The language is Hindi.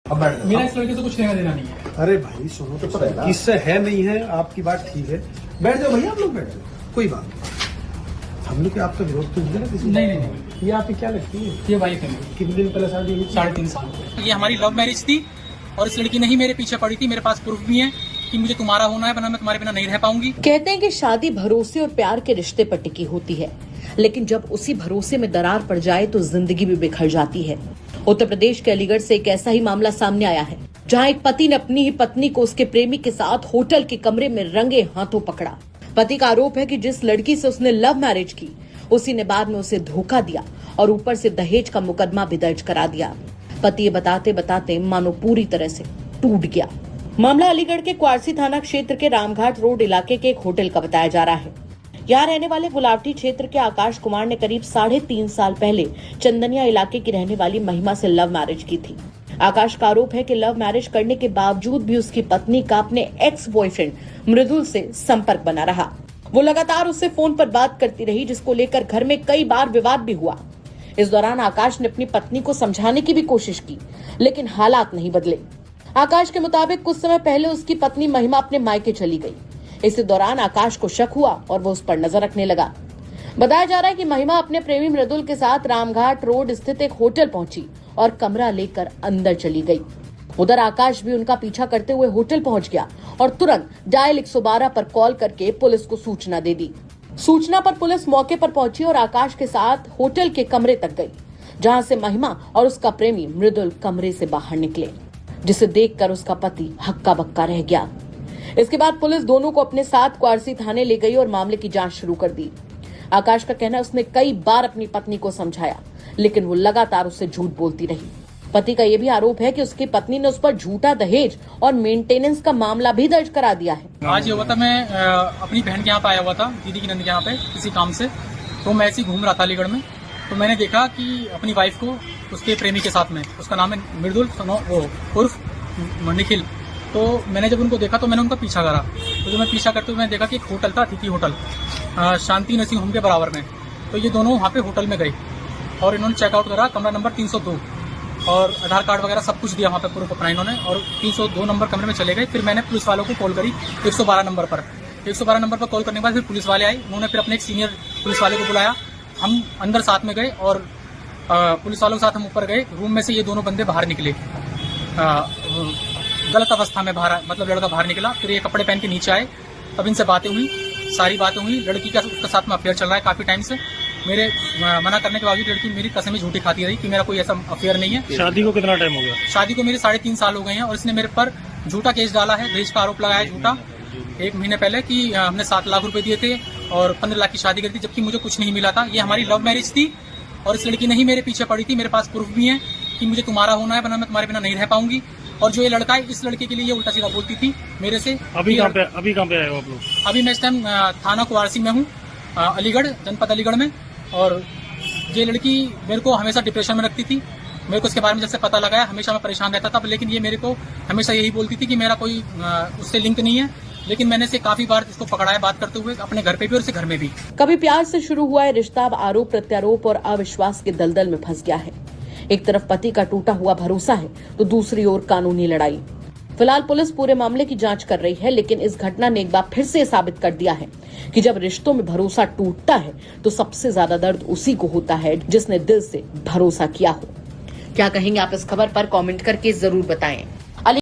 अब बैठ जाओ। मेरा इस लड़के से कुछ लेना देना नहीं है। अरे भाई सुनो तो पता है किससे है नहीं है, आपकी बात ठीक है। बैठ जाओ भैया, आप लोग बैठ जाओ, कोई बात नहीं। हम लोग के आपका विरोध तो नहीं है ना किसी? नहीं। ये आपकी क्या लगती है? ये वाइफ है मेरी, कितने दिन पहले शादी हुई? 3.5 साल। ये हमारी लव मैरिज थी और इस लड़की ने ही मेरे पीछे पड़ी थी। मेरे पास प्रूफ भी है कि मुझे तुम्हारा होना है, वरना मैं तुम्हारे बिना नहीं रह पाऊंगी। कहते हैं कि शादी भरोसे और प्यार के रिश्ते पर टिकी होती है, लेकिन जब उसी भरोसे में दरार पड़ जाए तो जिंदगी भी बिखर जाती है। उत्तर प्रदेश के अलीगढ़ से एक ऐसा ही मामला सामने आया है, जहां एक पति ने अपनी ही पत्नी को उसके प्रेमी के साथ होटल के कमरे में रंगे हाथों पकड़ा। पति का आरोप है कि जिस लड़की से उसने लव मैरिज की, उसी ने बाद में उसे धोखा दिया और ऊपर से दहेज का मुकदमा भी दर्ज करा दिया। पति ये बताते बताते मानो पूरी तरह से टूट गया। मामला अलीगढ़ के क्वारसी थाना क्षेत्र के रामघाट रोड इलाके के एक होटल का बताया जा रहा है। यहाँ रहने वाले गुलावटी क्षेत्र के आकाश कुमार ने करीब 3.5 साल पहले चंदनिया इलाके की रहने वाली महिमा से लव मैरिज की थी। आकाश का आरोप है कि लव मैरिज करने के बावजूद भी उसकी पत्नी का अपने एक्स बॉयफ्रेंड मृदुल से संपर्क बना रहा। वो लगातार उससे फोन पर बात करती रही, जिसको लेकर घर में कई बार विवाद भी हुआ। इस दौरान आकाश ने अपनी पत्नी को समझाने की भी कोशिश की, लेकिन हालात नहीं बदले। आकाश के मुताबिक कुछ समय पहले उसकी पत्नी महिमा अपने मायके चली गई। इसी दौरान आकाश को शक हुआ और वो उस पर नजर रखने लगा। बताया जा रहा है कि महिमा अपने प्रेमी मृदुल के साथ रामघाट रोड स्थित एक होटल पहुंची और कमरा लेकर अंदर चली गई। उधर आकाश भी उनका पीछा करते हुए होटल पहुंच गया और तुरंत डायल 112 पर कॉल करके पुलिस को सूचना दे दी। सूचना पर पुलिस मौके पर पहुंची और आकाश के साथ होटल के कमरे तक गई, जहां से महिमा और उसका प्रेमी मृदुल कमरे से बाहर निकले, जिसे देखकर उसका पति हक्का बक्का रह गया। इसके बाद पुलिस दोनों को अपने साथ क्वारसी थाने ले गई और मामले की जांच शुरू कर दी। आकाश का कहना है उसने कई बार अपनी पत्नी को समझाया, लेकिन वो लगातार उससे झूठ बोलती रही। पति का यह भी आरोप है कि उसकी पत्नी ने उस पर झूठा दहेज और मेंटेनेंस का मामला भी दर्ज करा दिया है। आज ये हुआ था, मैं अपनी बहन के यहाँ पे आया हुआ था, दीदी की नंद के यहाँ पे किसी काम से। तो मैं ऐसे ही घूम रहा था अलीगढ़ में, तो मैंने देखा कि अपनी वाइफ को उसके प्रेमी के साथ में, उसका नाम है मृदुल उर्फ निखिल। तो मैंने जब उनको देखा तो मैंने उनका पीछा करा। तो जब मैं पीछा करते हुए मैंने देखा कि एक होटल था, अतिथि होटल, शांति नर्सिंग होम के बराबर में। तो ये दोनों वहाँ पे होटल में गए और इन्होंने चेकआउट करा कमरा नंबर 302 और आधार कार्ड वगैरह सब कुछ दिया वहाँ पे प्रूफ अपना इन्होंने, और 302 नंबर कमरे में चले गए। फिर मैंने पुलिस वालों को कॉल करी 112 नंबर पर। 112 नंबर पर कॉल करने के बाद फिर पुलिस वाले आए, उन्होंने फिर अपने एक सीनियर पुलिस वाले को बुलाया। हम अंदर साथ में गए और पुलिस वालों के साथ हम ऊपर गए। रूम में से ये दोनों बंदे बाहर निकले, गलत अवस्था में बाहर, मतलब लड़का बाहर निकला। फिर ये कपड़े पहन के नीचे आए, तब इनसे बातें हुई, सारी बातें हुई। लड़की का उसके साथ में अफेयर चल रहा है काफी टाइम से। मेरे मना करने के बावजूद लड़की मेरी कसमें झूठी खाती रही कि मेरा कोई ऐसा अफेयर नहीं है। शादी को कितना टाइम हो गया? शादी को मेरे 3.5 साल हो गए हैं और इसने मेरे पर झूठा केस डाला है, दहेज का आरोप लगाया है झूठा 1 महीने पहले कि हमने 7 लाख रुपए दिए थे और 15 लाख की शादी करी थी, जबकि मुझे कुछ नहीं मिला था। ये हमारी लव मैरिज थी और इस लड़की ने ही मेरे पीछे पड़ी थी। मेरे पास प्रूफ भी है कि मुझे तुम्हारा होना है, वरना मैं तुम्हारे बिना नहीं रह पाऊंगी। और जो ये लड़का है, इस लड़के के लिए ये उल्टा सीधा बोलती थी मेरे से। अभी कहाँ पे आए हो आप लोग? अभी मैं इस टाइम थाना क्वारसी में हूँ, अलीगढ़, जनपद अलीगढ़ में। और ये लड़की मेरे को हमेशा डिप्रेशन में रखती थी। मेरे को इसके बारे में जब से पता लगा है, हमेशा मैं परेशान रहता था, लेकिन ये मेरे को हमेशा यही बोलती थी कि मेरा कोई उससे लिंक नहीं है। लेकिन मैंने इसे काफी बार इसको पकड़ा है बात करते हुए, अपने घर पे भी और इसे घर में भी। कभी प्यार से शुरू हुआ है रिश्ता अब आरोप प्रत्यारोप और अविश्वास के दलदल में फंस गया है। एक तरफ पति का टूटा हुआ भरोसा है, तो दूसरी ओर कानूनी लड़ाई। फिलहाल पुलिस पूरे मामले की जांच कर रही है, लेकिन इस घटना ने एक बार फिर से साबित कर दिया है कि जब रिश्तों में भरोसा टूटता है तो सबसे ज्यादा दर्द उसी को होता है जिसने दिल से भरोसा किया हो। क्या कहेंगे आप इस खबर पर? कमेंट करके जरूर बताएं।